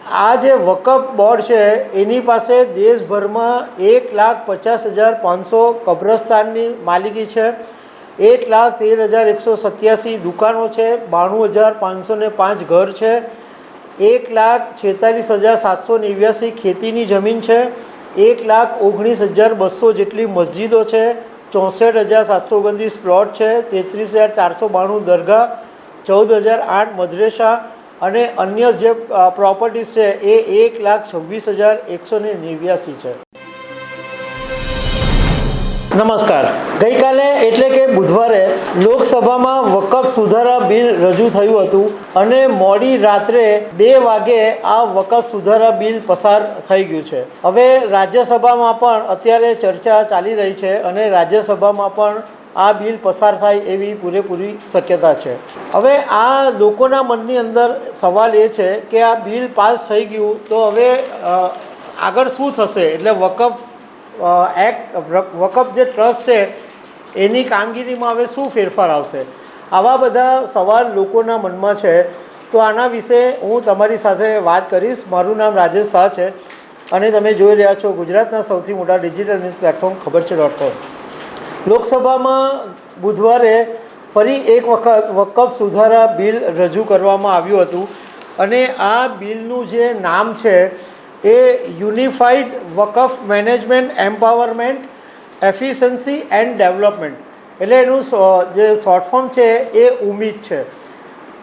આ જે વકફ બોર્ડ છે એની પાસે દેશભરમાં 1,50,500 કબ્રસ્તાનની માલિકી છે, 1,13,187 દુકાનો છે, 92,505 ઘર છે, 1,46,789 ખેતીની જમીન છે, 1,19,200 જેટલી મસ્જિદો છે, 64,729 પ્લોટ છે, 33,492 દરગાહ, 14,008 મદરેસા અને અન્ય જે પ્રોપર્ટીઝ છે એ 1,26,189 છે. નમસ્કાર. ગઈકાલે એટલે કે બુધવારે લોકસભામાં વકફ સુધારા બિલ રજૂ થયું હતું અને મોડી રાત્રે 2 વાગે આ વકફ સુધારા બિલ પસાર થઈ ગયું છે. હવે રાજ્યસભામાં પણ અત્યારે ચર્ચા ચાલી રહી છે અને રાજ્યસભામાં પણ આ બિલ પસાર થાય એવી પૂરેપૂરી શક્યતા છે. હવે આ લોકોના મનની અંદર સવાલ એ છે કે આ બિલ પાસ થઈ ગયું તો હવે આગળ શું થશે, એટલે વકફ વકફ જે ટ્રસ્ટ છે એની કામગીરીમાં હવે શું ફેરફાર આવશે, આવા બધા સવાલ લોકોના મનમાં છે. તો આના વિશે હું તમારી સાથે વાત કરીશ. મારું નામ રાજેશ શાહ છે અને તમે જોઈ રહ્યા છો ગુજરાતના સૌથી મોટા ડિજિટલ ન્યૂઝ પ્લેટફોર્મ ખબરછે.com. લોકસભામાં બુધવારે ફરી એક વખત વકફ સુધારા બિલ રજૂ કરવામાં આવ્યું હતું અને આ બિલનું જે નામ છે એ unified Waqf management empowerment efficiency and development, એટલે એનું જે શોર્ટ ફોર્મ છે એ ઉમીદ છે.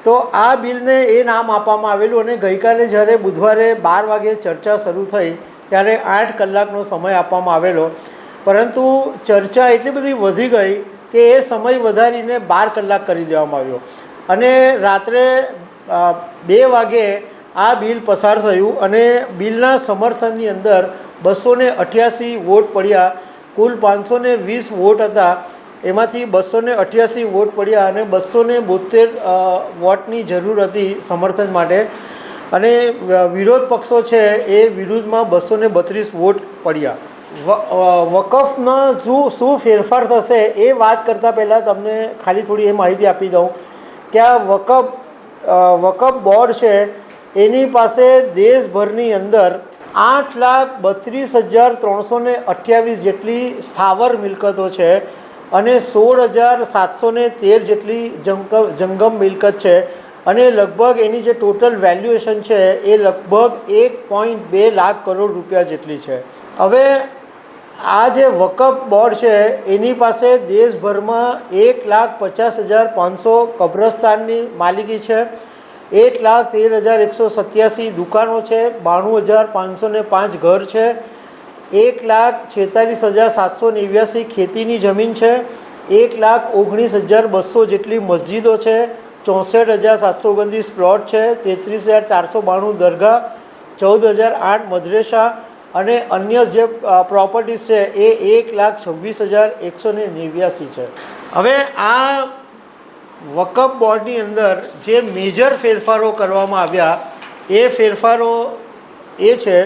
તો આ બિલને એ નામ આપવામાં આવેલું અને ગઈકાલે જ્યારે બુધવારે 12 વાગે ચર્ચા શરૂ થઈ ત્યારે 8 કલાકનો સમય આપવામાં આવેલો, પરંતુ ચર્ચા એટલી બધી વધી ગઈ કે એ સમય વધારીને 12 કલાક કરી દેવામાં આવ્યો અને રાત્રે 2 વાગે આ બિલ પસાર થયું અને બિલના સમર્થનની અંદર 288 વોટ પડ્યા. કુલ 520 વોટ હતા, એમાંથી 288 વોટ પડ્યા અને 272 વોટની જરૂર હતી સમર્થન માટે અને વિરોધ પક્ષો છે એ વિરુદ્ધમાં 232 વોટ પડ્યા. વકફમાં શું ફેરફાર થશે એ વાત કરતાં પહેલાં તમને ખાલી થોડી એ માહિતી આપી દઉં કે આ વકફ બોર્ડ છે એની પાસે દેશભરની અંદર 8,32,328 જેટલી સ્થાવર મિલકતો છે અને 16,713 જેટલી જંગમ મિલકત છે અને લગભગ એની જે ટોટલ વેલ્યુએશન છે એ લગભગ 1.2 લાખ કરોડ રૂપિયા જેટલી છે. હવે આ જે વકફ બોર્ડ છે એની પાસે દેશભરમાં 1,50,500 કબ્રસ્તાનની માલિકી છે, 1,13,187 દુકાનો છે, 92,505 ઘર છે, 1,46,789 ખેતીની જમીન છે, 1,19,200 જેટલી મસ્જિદો છે, 64,729 પ્લોટ છે, 33,492 દરગાહ, 14,008 મદરેસા અને અન્ય જે પ્રોપર્ટીઝ છે એ 1,26,189 છે. હવે આ વકફ બોર્ડની અંદર જે મેજર ફેરફારો કરવામાં આવ્યા એ ફેરફારો એ છે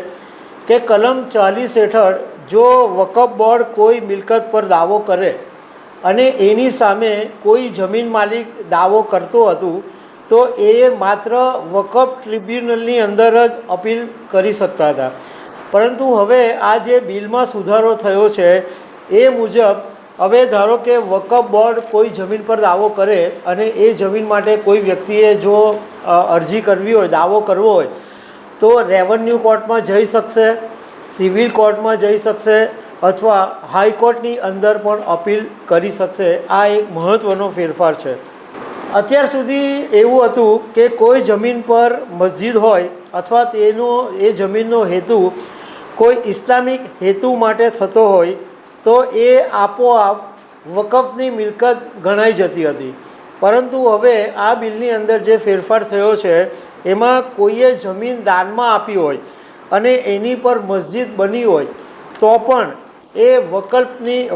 કે કલમ 40 હેઠળ જો વકફ બોર્ડ કોઈ મિલકત પર દાવો કરે અને એની સામે કોઈ જમીન માલિક દાવો કરતો હતું તો એ માત્ર વકફ ટ્રિબ્યુનલની અંદર જ અપીલ કરી શકતા હતા, પરંતુ હવે આ જે બિલમાં સુધારો થયો છે એ મુજબ હવે ધારો કે વકફ બોર્ડ કોઈ જમીન પર દાવો કરે અને એ જમીન માટે કોઈ વ્યક્તિએ જો અરજી કરવી હોય, દાવો કરવો હોય તો રેવન્યુ કોર્ટમાં જઈ શકશે, સિવિલ કોર્ટમાં જઈ શકશે અથવા હાઈકોર્ટની અંદર પણ અપીલ કરી શકશે. આ એક મહત્ત્વનો ફેરફાર છે. અત્યાર સુધી એવું હતું કે કોઈ જમીન પર મસ્જિદ હોય અથવા એ જમીનનો હેતુ કોઈ ઇસ્લામિક હેતુ માટે થતો હોય તો એ આપોઆપ વકફની મિલકત ગણાઈ જતી હતી, પરંતુ હવે આ બિલની અંદર જે ફેરફાર થયો છે એમાં કોઈએ જમીન દાનમાં આપી હોય અને એની પર મસ્જિદ બની હોય તો પણ એ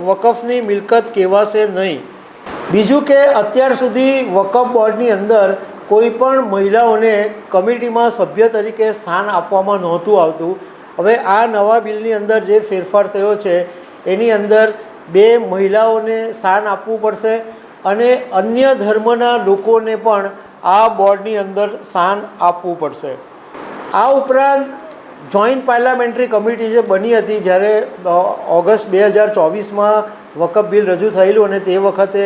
વકફની મિલકત કહેવાશે નહીં. બીજું કે અત્યાર સુધી વકફ બોર્ડની અંદર કોઈ પણ મહિલાઓને કમિટીમાં સભ્ય તરીકે સ્થાન આપવામાં નહોતું આવતું. હવે આ નવા બિલની અંદર જે ફેરફાર થયો છે એની અંદર 2 મહિલાઓને સ્થાન આપવું પડશે અને અન્ય ધર્મના લોકોને પણ આ બોર્ડની અંદર સ્થાન આપવું પડશે. આ ઉપરાંત જોઈન્ટ પાર્લામેન્ટરી કમિટી જે બની હતી જ્યારે ઓગસ્ટ 2024માં વકફ બિલ રજૂ થયેલું અને તે વખતે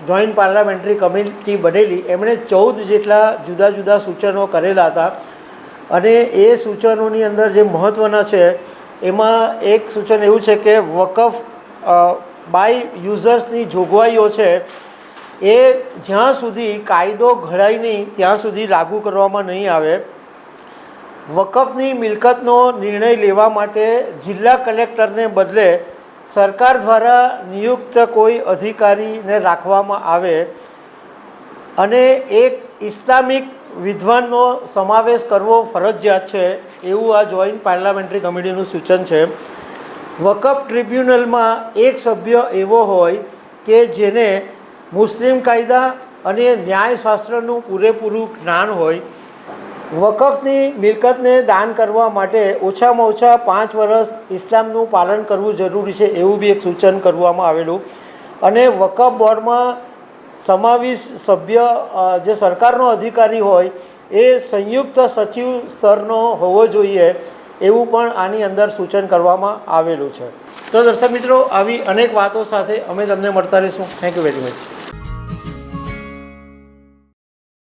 જોઈન્ટ પાર્લામેન્ટરી કમિટી બનેલી, એમણે 14 જેટલા જુદા જુદા સૂચનો કરેલા હતા અને એ સૂચનોની અંદર જે મહત્ત્વના છે એમાં એક સૂચન એવું છે કે વકફ બાય યુઝર્સની જોગવાઈઓ છે એ જ્યાં સુધી કાયદો ઘડાય નહીં ત્યાં સુધી લાગુ કરવામાં નહીં આવે. વકફની મિલકતનો નિર્ણય લેવા માટે જિલ્લા કલેક્ટરને બદલે સરકાર દ્વારા નિયુક્ત કોઈ અધિકારીને રાખવામાં આવે અને એક ઇસ્લામિક વિદ્વાનનો સમાવેશ કરવો ફરજિયાત છે, એવું આ જોઈન્ટ પાર્લામેન્ટરી કમિટીનું સૂચન છે. વકફ ટ્રિબ્યુનલમાં એક સભ્ય એવો હોય કે જેને મુસ્લિમ કાયદા અને ન્યાયશાસ્ત્રનું પૂરેપૂરું જ્ઞાન હોય. વકફની મિલકતને દાન કરવા માટે ઓછામાં ઓછા 5 વર્ષ ઇસ્લામનું પાલન કરવું જરૂરી છે, એવું બી એક સૂચન કરવામાં આવેલું. અને વકફ બોર્ડમાં સમાવિષ્ટ સભ્ય જે સરકારનો અધિકારી હોય એ સંયુક્ત સચિવ સ્તરનો હોવો જોઈએ, એવું પણ આની અંદર સૂચન કરવામાં આવેલું છે. તો દર્શક મિત્રો, આવી અનેક વાતો સાથે અમે તમને મળતા રહીશું. Thank you very much.